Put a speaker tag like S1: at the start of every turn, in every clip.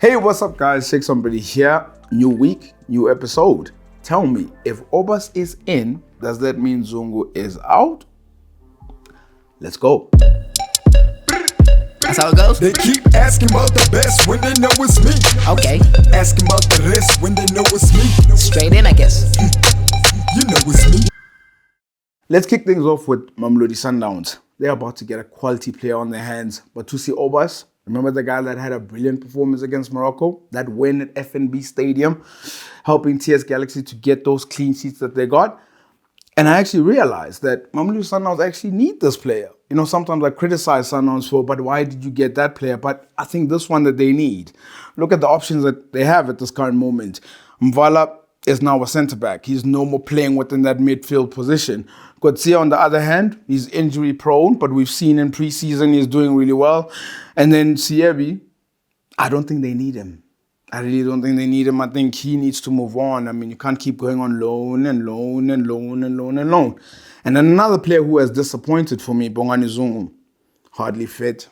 S1: Hey, what's up guys? Somebody here. New week, new episode. Tell me, if Aubass is in, does that mean Zungu is out? Let's go.
S2: That's how it goes?
S3: They keep asking about the best when they know it's me.
S2: Okay.
S3: Asking about the rest when they know it's me.
S2: Straight in, I guess.
S3: You know it's me.
S1: Let's kick things off with Mamelodi Sundowns. They're about to get a quality player on their hands, but to see Aubass, remember the guy that had a brilliant performance against Morocco? That win at FNB Stadium, helping TS Galaxy to get those clean sheets that they got. And I actually realized that Mamelodi Sundowns actually need this player. You know, sometimes I criticize Sundowns for, but why did you get that player? But I think this one that they need. Look at the options that they have at this current moment. Mvala is now a centre-back. He's no more playing within that midfield position. Kotsia, on the other hand, he's injury-prone, but we've seen in pre-season he's doing really well. And then Siebi, I don't think they need him. I really don't think they need him. I think he needs to move on. I mean, you can't keep going on loan and loan and loan and loan and loan. And then another player who has disappointed for me, Bongani Zungu, hardly fit.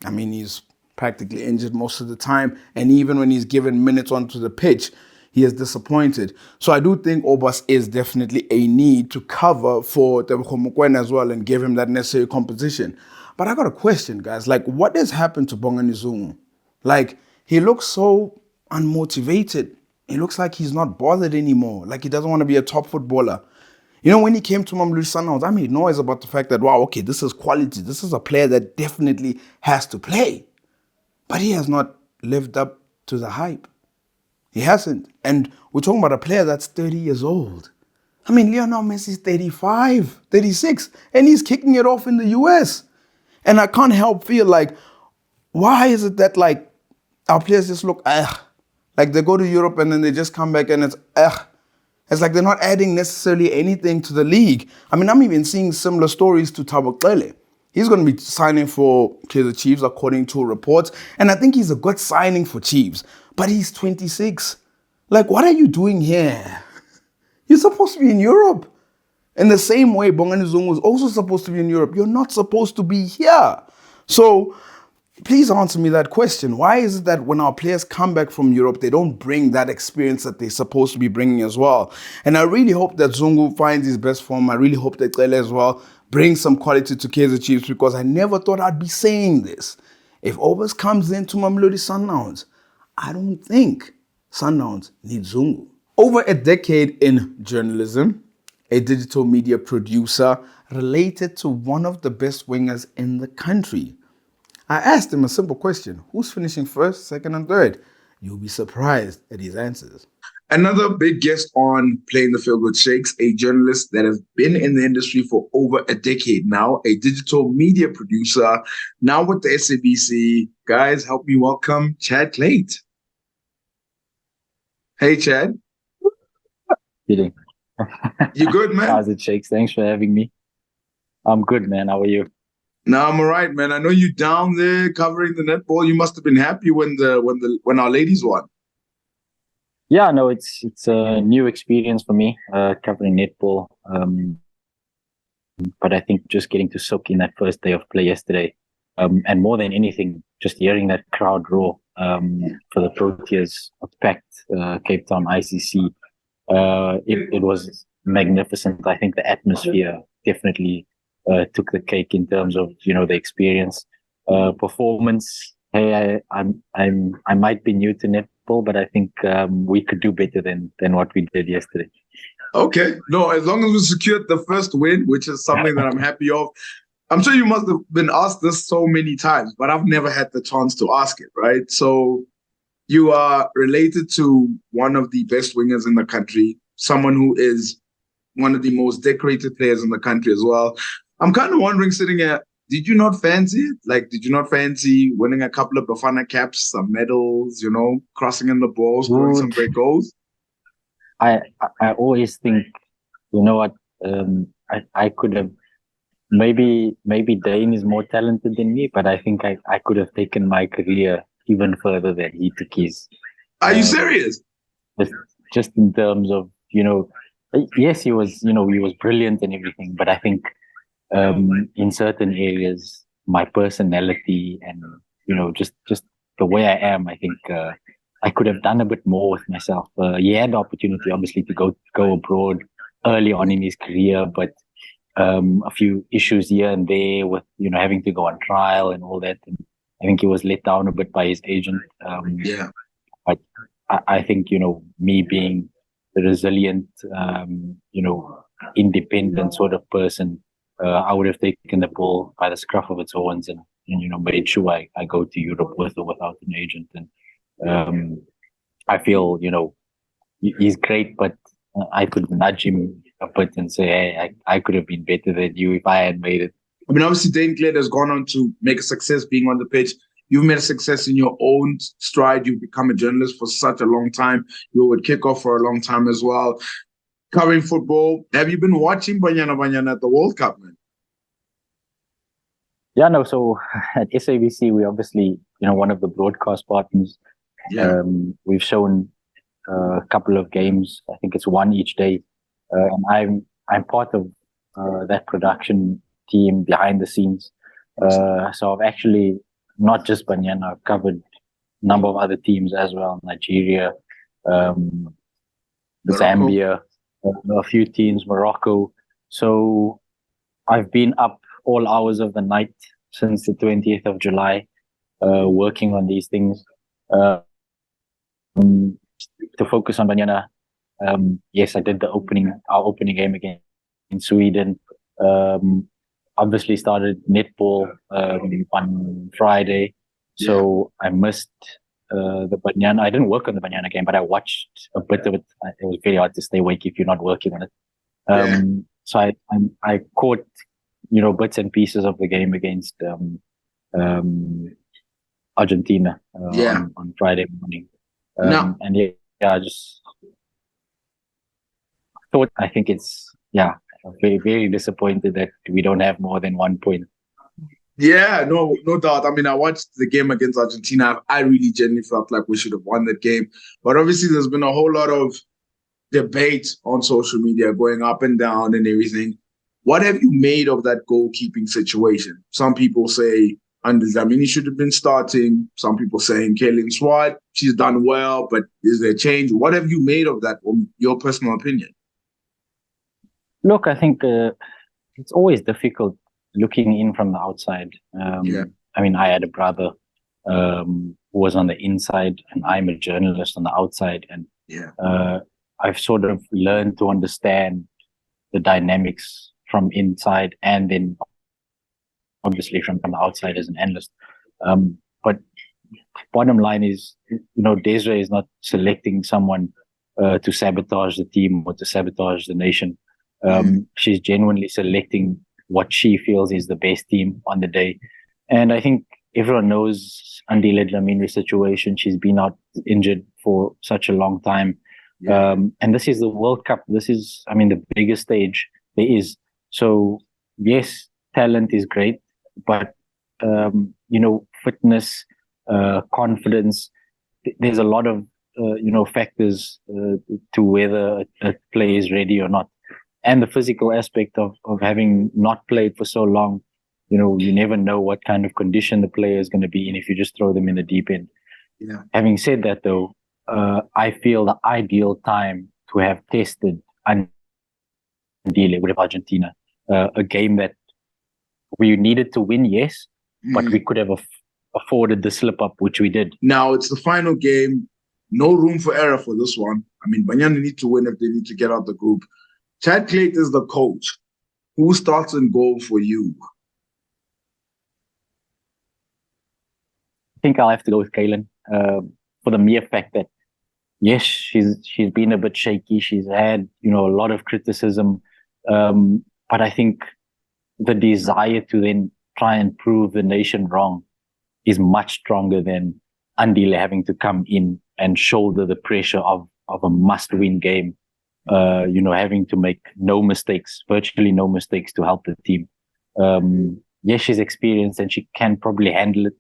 S1: I mean, he's practically injured most of the time. And even when he's given minutes onto the pitch, he is disappointed. So I do think Aubass is definitely a need to cover for Tebogo Mokoena as well and give him that necessary competition. But I got a question, guys. Like, what has happened to Bongani Zungu? Like, he looks so unmotivated. He looks like he's not bothered anymore. Like, he doesn't want to be a top footballer. You know, when he came to Mamelodi Sundowns, I made noise about the fact that, wow, okay, this is quality. This is a player that definitely has to play. But he has not lived up to the hype. He hasn't. And we're talking about a player that's 30 years old. I mean, Lionel Messi's 35, 36, and he's kicking it off in the US. And I can't help feel like, why is it that, like, our players just look, like they go to Europe and then they just come back and it's, It's like they're not adding necessarily anything to the league. I mean, I'm even seeing similar stories to Thabo Klate. He's going to be signing for the Chiefs according to reports. And I think he's a good signing for Chiefs. But he's 26. Like, what are you doing here? You're supposed to be in Europe. In the same way, Bongani Zungu is also supposed to be in Europe. You're not supposed to be here. So please answer me that question. Why is it that when our players come back from Europe, they don't bring that experience that they're supposed to be bringing as well? And I really hope that Zungu finds his best form. I really hope that Klate as well brings some quality to Kaizer Chiefs, because I never thought I'd be saying this. If Aubass comes into Mamelodi Sundowns, I don't think Sundowns need Zungu. Over a decade in journalism, a digital media producer related to one of the best wingers in the country. I asked him a simple question. Who's finishing first, second, and third? You'll be surprised at his answers. Another big guest on Playing the Feel Good Shakes, a journalist that has been in the industry for over a decade now, a digital media producer, now with the SABC. Guys, help me welcome Chad Klate. Hey, Chad.
S4: Feeling.
S1: You good, man?
S4: How's it, Shakes? Thanks for having me. I'm good, man. How are you?
S1: No, I'm all right, man. I know you down there covering the netball. You must have been happy when our ladies won.
S4: Yeah, no, it's a new experience for me, covering netball. But I think just getting to soak in that first day of play yesterday, and more than anything, just hearing that crowd roar for the Proteas, a packed Cape Town ICC. It was magnificent. I think the atmosphere definitely took the cake in terms of, you know, the experience, performance. Hey, I might be new to netball, but I think we could do better than what we did yesterday.
S1: Okay, no, as long as we secured the first win, which is something that I'm happy of. I'm sure you must have been asked this so many times, but I've never had the chance to ask it, right? So you are related to one of the best wingers in the country, someone who is one of the most decorated players in the country as well. I'm kind of wondering, sitting here, did you not fancy it? Like, did you not fancy winning a couple of Bafana caps, some medals, you know, crossing in the ball, scoring some great goals?
S4: I always think, you know what, I could have, maybe Dane is more talented than me, but I think I could have taken my career even further than he took his.
S1: Are you serious?
S4: Just in terms of, you know, yes, he was brilliant and everything, but I think in certain areas, my personality and, you know, just the way I am, I think I could have done a bit more with myself. He had the opportunity, obviously, to go abroad early on in his career, but a few issues here and there with having to go on trial and all that. And I think he was let down a bit by his agent. But I think me being the resilient, independent sort of person, I would have taken the ball by the scruff of its horns and made sure I go to Europe with or without an agent. And I feel he's great, but I could nudge him a bit and say, hey, I could have been better than you if I had made it.
S1: I mean, obviously, Dane Klate has gone on to make a success being on the pitch. You've made a success in your own stride. You've become a journalist for such a long time. You were with Kickoff for a long time as well. Covering football. Have you been watching Banyana at the World Cup, man?
S4: Yeah, no. So at SABC, we obviously, one of the broadcast partners.
S1: Yeah.
S4: We've shown a couple of games. I think it's one each day. And I'm part of that production team behind the scenes. So I've actually not just Banyana, I've covered a number of other teams as well. Nigeria, Zambia, a few teams, Morocco. So I've been up all hours of the night since the 20th of July, working on these things. To focus on Banyana, yes, I did our opening game again in Sweden. Obviously started netball on Friday, so I missed the Banyana. I didn't work on the Banyana game, but I watched a bit of it. It was very hard to stay awake if you're not working on it. So I caught bits and pieces of the game against Argentina on Friday morning. I just thought, I think it's, very, very disappointed that we don't have more than 1 point.
S1: Yeah, no doubt. I mean, I watched the game against Argentina. I really genuinely felt like we should have won that game. But obviously, there's been a whole lot of debate on social media going up and down and everything. What have you made of that goalkeeping situation? Some people say Dlamini should have been starting. Some people saying Kaylin Swart, she's done well, but is there change? What have you made of that, from your personal opinion?
S4: Look, I think it's always difficult looking in from the outside. I mean, I had a brother who was on the inside, and I'm a journalist on the outside. And I've sort of learned to understand the dynamics from inside and then obviously from the outside as an analyst. But bottom line is, Desiree is not selecting someone to sabotage the team or to sabotage the nation. She's genuinely selecting what she feels is the best team on the day. And I think everyone knows Andile Dlamini's situation. She's been out injured for such a long time. And this is the World Cup. This is, the biggest stage there is. So yes, talent is great, but, fitness, confidence, there's a lot of, factors to whether a player is ready or not. And the physical aspect of having not played for so long, you never know what kind of condition the player is going to be in if you just throw them in the deep end. Having said that, though, I feel the ideal time to have tested Andile with Argentina, a game that we needed to win, yes, but we could have afforded the slip up, which we did.
S1: Now it's the final game. No room for error for this one. Banyana need to win if they need to get out the group. Chad Klate is the coach. Who starts in goal for you?
S4: I think I'll have to go with Kaylin, for the mere fact that, yes, she's been a bit shaky. She's had, a lot of criticism. But I think the desire to then try and prove the nation wrong is much stronger than Andile having to come in and shoulder the pressure of a must-win game. Having to make virtually no mistakes to help the team. Yes, she's experienced and she can probably handle it,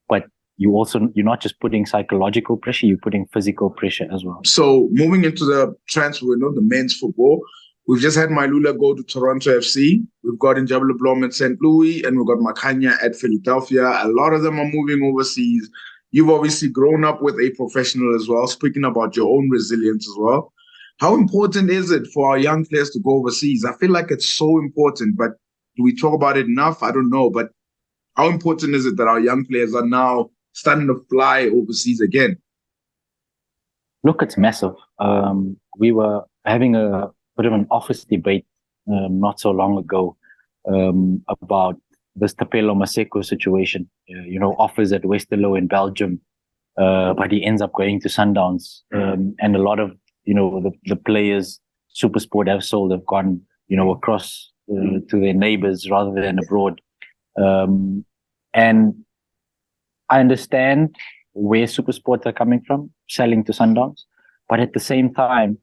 S4: but you're not just putting psychological pressure, you're putting physical pressure as well.
S1: So moving into the transfer window, the men's football, we've just had Mailula go to Toronto FC. We've got Njabula Blom at St. Louis, and we've got Makanya at Philadelphia. A lot of them are moving overseas. you've obviously grown up with a professional as well, speaking about your own resilience as well. How important is it for our young players to go overseas? I feel like it's so important, but do we talk about it enough? I don't know. But how important is it that our young players are now starting to fly overseas again?
S4: Look, it's massive. We were having a bit of an office debate not so long ago about this Tapelo Maseko situation. Offers at Westerlo in Belgium, but he ends up going to Sundowns. And a lot of, the players SuperSport have sold have gone, across to their neighbors rather than abroad. And I understand where SuperSport are coming from, selling to Sundowns, but at the same time,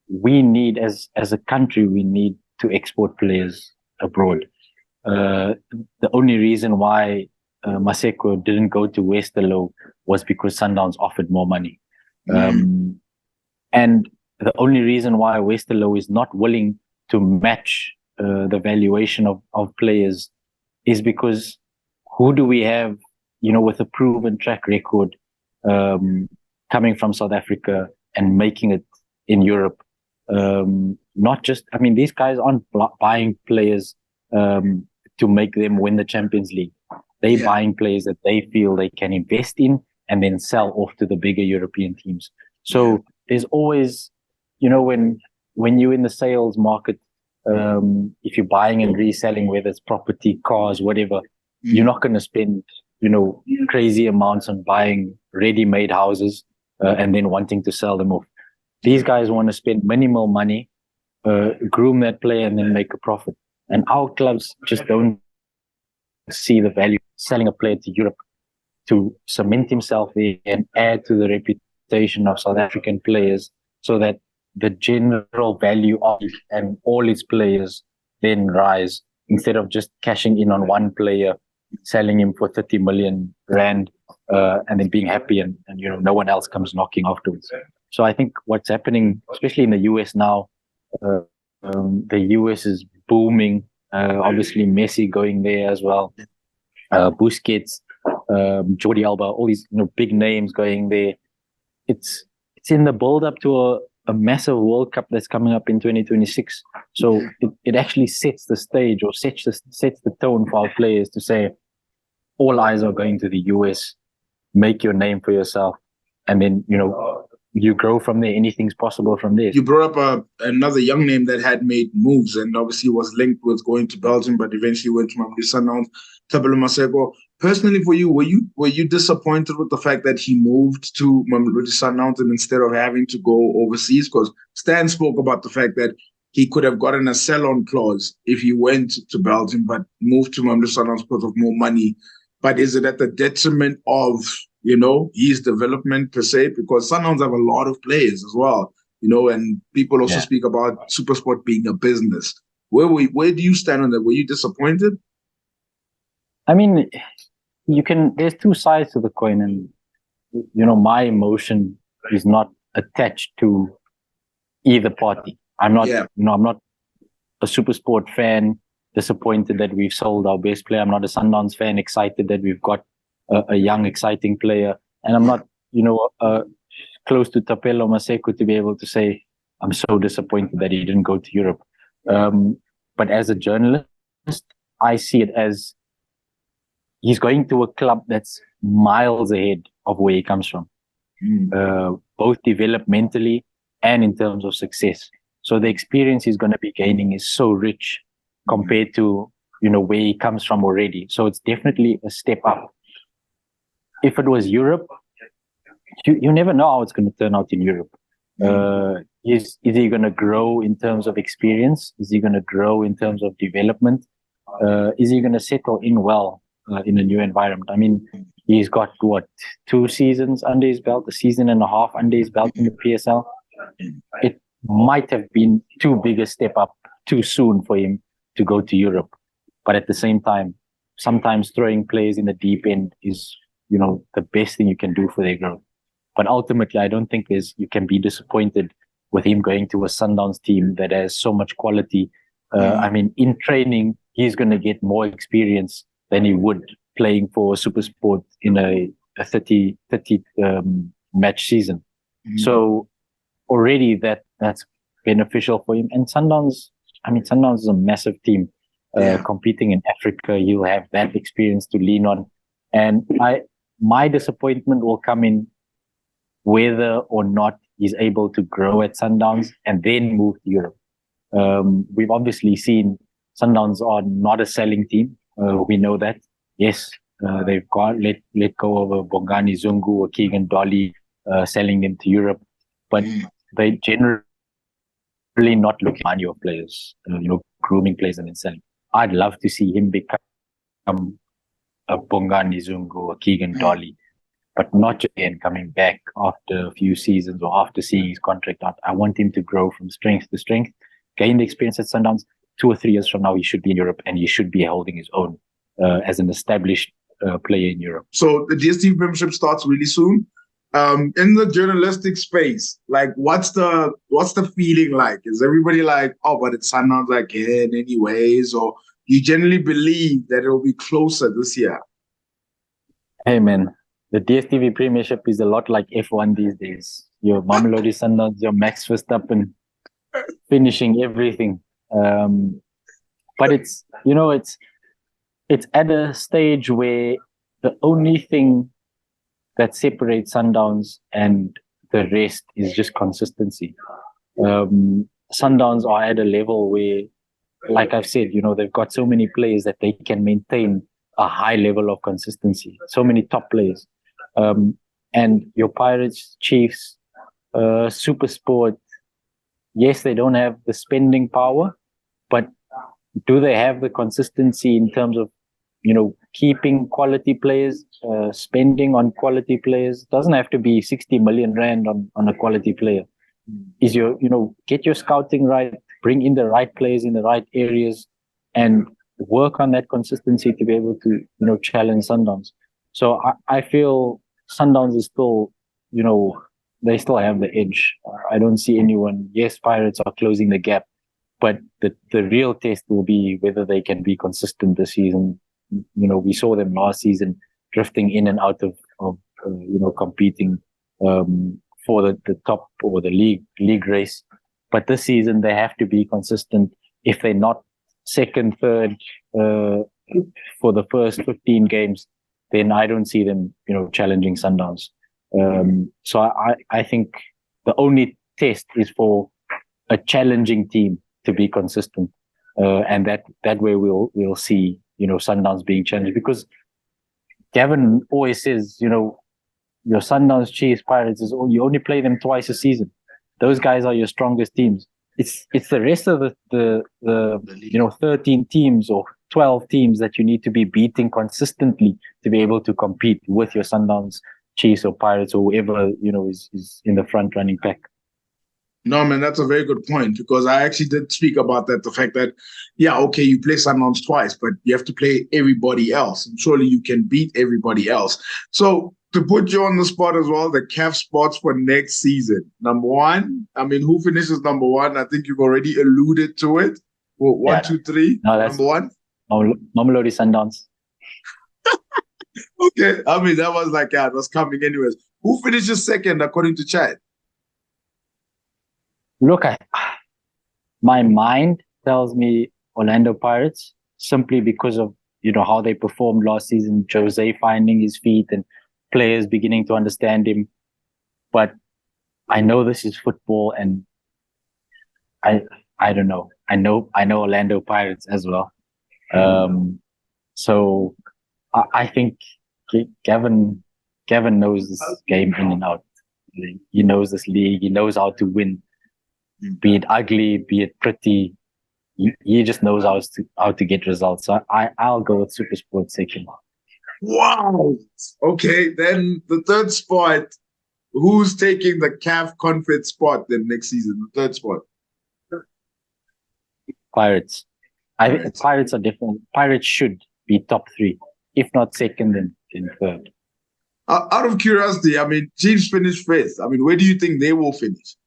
S4: we need, as a country, we need to export players abroad. The only reason why Maseko didn't go to Westerlo was because Sundowns offered more money. And the only reason why Westerlo is not willing to match the valuation of players is because who do we have, with a proven track record coming from South Africa and making it in Europe? Not just, these guys aren't buying players to make them win the Champions League. They're buying players that they feel they can invest in and then sell off to the bigger European teams. So there's always, when you're in the sales market, if you're buying and reselling, whether it's property, cars, whatever, you're not going to spend, crazy amounts on buying ready-made houses and then wanting to sell them off. These guys want to spend minimal money, groom that player, and then make a profit. And our clubs just don't see the value selling a player to Europe to cement himself there and add to the reputation of South African players, so that the general value of it and all its players then rise, instead of just cashing in on one player, selling him for 30 million rand, and then being happy and no one else comes knocking afterwards. So I think what's happening, especially in the US now, the US is booming. Obviously Messi going there as well, Busquets, Jordi Alba, all these big names going there. It's in the build up to a massive World Cup that's coming up in 2026. So it actually sets the stage, or sets the tone for our players to say, all eyes are going to the US, make your name for yourself, and then you grow from there. Anything's possible from there.
S1: You brought up another young name that had made moves and obviously was linked with going to Belgium, but eventually went to Mamelodi Sundowns, Tapelo Maseko. Personally, for you, were you disappointed with the fact that he moved to Mamelodi Sundowns and instead of having to go overseas? Because Stan spoke about the fact that he could have gotten a sell-on clause if he went to Belgium, but moved to Mamelodi Sundowns because of more money. But is it at the detriment of his development per se? Because Sundowns have a lot of players as well, and people also speak about SuperSport being a business. Where do you stand on that? Were you disappointed?
S4: There's two sides to the coin, and, my emotion is not attached to either party. I'm not a SuperSport fan, disappointed that we've sold our best player. I'm not a Sundowns fan, excited that we've got a young, exciting player. And I'm not, close to Tapelo Maseko to be able to say, I'm so disappointed that he didn't go to Europe. But as a journalist, I see it as he's going to a club that's miles ahead of where he comes from, both developmentally and in terms of success. So the experience he's going to be gaining is so rich compared to, where he comes from already. So it's definitely a step up. If it was Europe, you never know how it's going to turn out in Europe. Is he going to grow in terms of experience? Is he going to grow in terms of development? Is he going to settle in well in a new environment? He's got 2 seasons under his belt, a season and a half under his belt in the PSL. It might have been too big a step up too soon for him to go to Europe. But at the same time, sometimes throwing players in the deep end is, the best thing you can do for their growth. But ultimately, I don't think you can be disappointed with him going to a Sundowns team that has so much quality. In training, he's going to get more experience than he would playing for SuperSport in a a 30 match season. So already that's beneficial for him. And Sundowns is a massive team competing in Africa. You'll have that experience to lean on. And my disappointment will come in whether or not he's able to grow at Sundowns and then move to Europe. We've obviously seen Sundowns are not a selling team. We know that. Yes, they've got let go of a Bongani Zungu or Keegan Dolly, selling them to Europe, but they generally not looking at money of players, grooming players and then selling. I'd love to see him become a Bongani Zungu or Keegan Dolly, but not again coming back after a few seasons or after seeing his contract out. I want him to grow from strength to strength, gain the experience at Sundowns. 2 or 3 years from now, he should be in Europe and he should be holding his own as an established player in Europe.
S1: So the DSTV Premiership starts really soon. In the journalistic space, like what's the feeling like? Is everybody like, oh, but it's Sundowns again anyways? Or you generally believe that it will be closer this year?
S4: Hey man, the DSTV Premiership is a lot like F1 these days. Your Mamelodi Sundowns, your Max Verstappen finishing everything. But it's at a stage where the only thing that separates Sundowns and the rest is just consistency. Sundowns are at a level where, like I've said, they've got so many players that they can maintain a high level of consistency. So many top players. And your Pirates, Chiefs, Super Sport, yes, they don't have the spending power, but do they have the consistency in terms of, keeping quality players, spending on quality players? Doesn't have to be 60 million rand on a quality player. Is get your scouting right, bring in the right players in the right areas, and work on that consistency to be able to, challenge Sundowns. So I feel Sundowns is still, they still have the edge. I don't see anyone. Yes, Pirates are closing the gap, but the real test will be whether they can be consistent this season. We saw them last season drifting in and out of competing for the top or the league race. But this season they have to be consistent. If they're not second, third for the first 15 games, then I don't see them, challenging Sundowns. So I think the only test is for a challenging team to be consistent, and that way we'll see, Sundowns being challenged, because Gavin always says, your Sundowns, Chiefs, Pirates you only play them twice a season. Those guys are your strongest teams. It's the rest of the 13 teams or 12 teams that you need to be beating consistently to be able to compete with your Sundowns, Chiefs or Pirates or whoever, is in the front running pack.
S1: No, man, that's a very good point, because I actually did speak about that. The fact that, yeah, okay, you play Sundowns twice, but you have to play everybody else. And surely you can beat everybody else. So to put you on the spot as well, the CAF spots for next season. Number one, who finishes number one? I think you've already alluded to it. Well, 1, 2, 3. No, number one?
S4: Mamelodi Sundowns.
S1: Okay. That was it was coming anyways. Who finishes second according to Chad?
S4: Look, my mind tells me Orlando Pirates, simply because of, how they performed last season, Jose finding his feet and players beginning to understand him. But I know this is football, and I don't know. I know Orlando Pirates as well. So I think Gavin knows this game in and out. He knows this league. He knows how to win. Be it ugly, be it pretty, he just knows how to get results. So I'll go with Super Sport second.
S1: Wow. Okay, then the third spot. Who's taking the CAF Confed spot then next season? The third spot.
S4: Pirates. I think Pirates are different. Pirates should be top 3, if not second, then third.
S1: Out of curiosity, Chiefs finished 5th. Where do you think they will finish?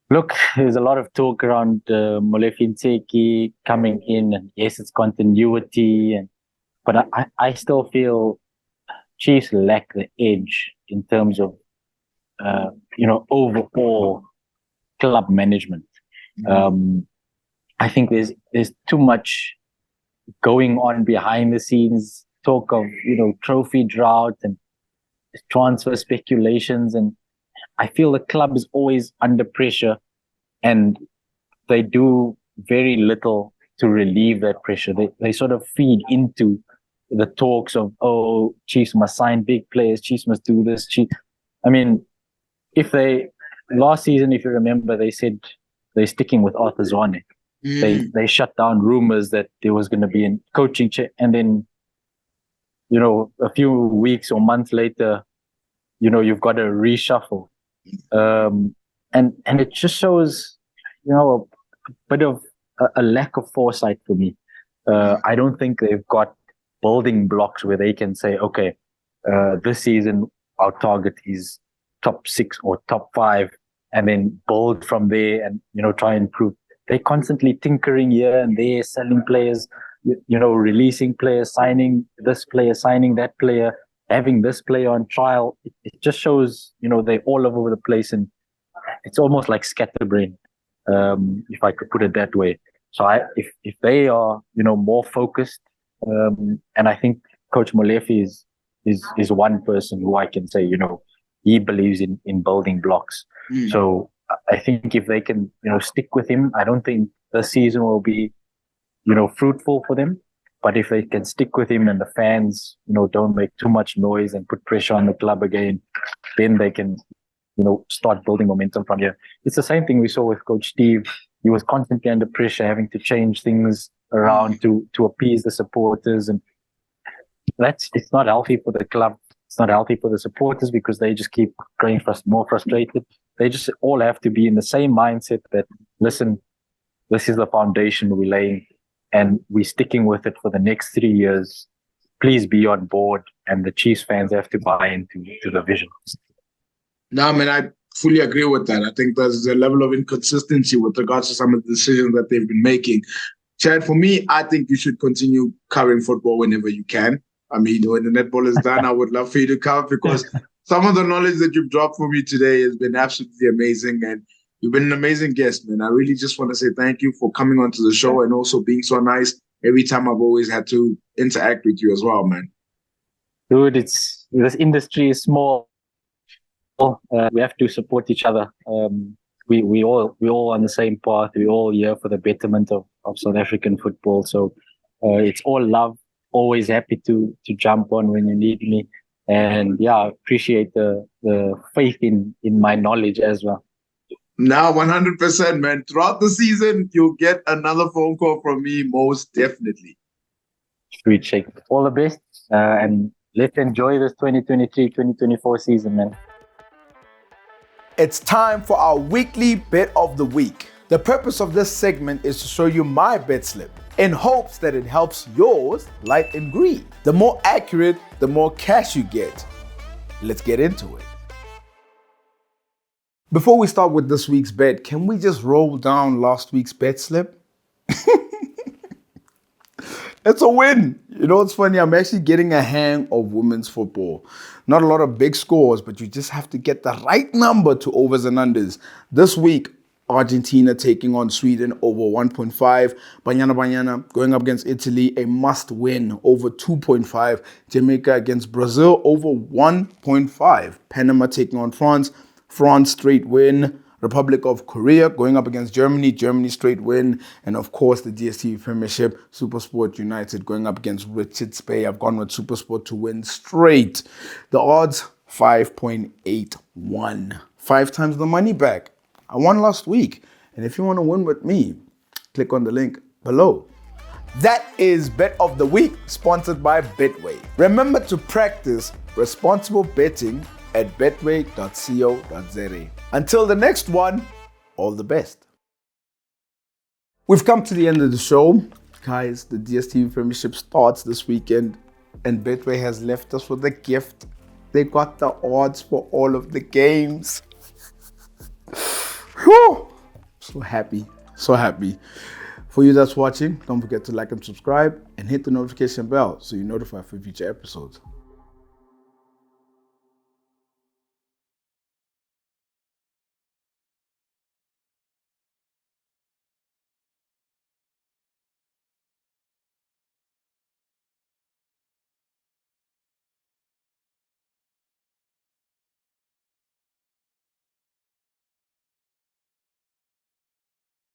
S4: Look, there's a lot of talk around Molefi Nteki coming in, and yes, it's continuity, but I still feel Chiefs lack the edge in terms of, overall club management. I think there's too much going on behind the scenes, talk of, trophy drought and transfer speculations. And I feel the club is always under pressure and they do very little to relieve that pressure. They sort of feed into the talks of, oh, Chiefs must sign big players, Chiefs must do this. I mean, last season, if you remember, they said they're sticking with Arthur Zwane. They shut down rumors that there was going to be a coaching check, and then, a few weeks or months later, you've got a reshuffle, and it just shows, a bit of a lack of foresight for me. I don't think they've got building blocks where they can say, okay, this season our target is top 6 or top 5, and then build from there and try and improve. They're constantly tinkering here and there, selling players, releasing players, signing this player, signing that player, having this player on trial. It just shows, they're all over the place, and it's almost like scatterbrain, if I could put it that way. So if they are, more focused, and I think Coach Molefe is one person who I can say, he believes in building blocks. So I think if they can, stick with him, I don't think the season will be, fruitful for them. But if they can stick with him and the fans, don't make too much noise and put pressure on the club again, then they can, start building momentum from here. It's the same thing we saw with Coach Steve. He was constantly under pressure, having to change things around to appease the supporters, and it's not healthy for the club. It's not healthy for the supporters because they just keep growing more frustrated. They just all have to be in the same mindset that, listen, this is the foundation we're laying and we're sticking with it for the next 3 years. Please be on board, and the Chiefs fans have to buy into the vision.
S1: No, man, I fully agree with that. I think there's a level of inconsistency with regards to some of the decisions that they've been making. Chad, for me, I think you should continue covering football whenever you can. I mean, when the netball is done, I would love for you to cover, because some of the knowledge that you've dropped for me today has been absolutely amazing. And you've been an amazing guest, man. I really just want to say thank you for coming onto the show and also being so nice. Every time I've always had to interact with you as well, man.
S4: Dude, this industry is small. We have to support each other. We all on the same path. We're all here for the betterment of South African football. So it's all love. Always happy to jump on when you need me. And yeah, appreciate the faith in my knowledge as well.
S1: Now, 100%, man. Throughout the season, you'll get another phone call from me, most definitely.
S4: Sweet shake. All the best. And let's enjoy this 2023-2024 season, man.
S1: It's time for our weekly bet of the week. The purpose of this segment is to show you my bet slip in hopes that it helps yours light and green. The more accurate, the more cash you get. Let's get into it. Before we start with this week's bet, can we just roll down last week's bet slip? It's a win. You know, it's funny. I'm actually getting a hang of women's football. Not a lot of big scores, but you just have to get the right number to overs and unders. This week, Argentina taking on Sweden over 1.5. Banyana going up against Italy, a must win over 2.5. Jamaica against Brazil over 1.5. Panama taking on France straight win. Republic of Korea going up against Germany straight win. And of course, the DSTV Premiership, SuperSport United going up against Richards Bay. I've gone with SuperSport to win straight. The odds, 5.81. 5 times the money back. I won last week. And if you want to win with me, click on the link below. That is Bet of the Week, sponsored by Betway. Remember to practice responsible betting at betway.co.za. Until the next one, all the best. We've come to the end of the show. Guys, the DSTV Premiership starts this weekend, and Betway has left us with a gift. They got the odds for all of the games. Whew. So happy. For you that's watching, don't forget to like and subscribe and hit the notification bell so you're notified for future episodes.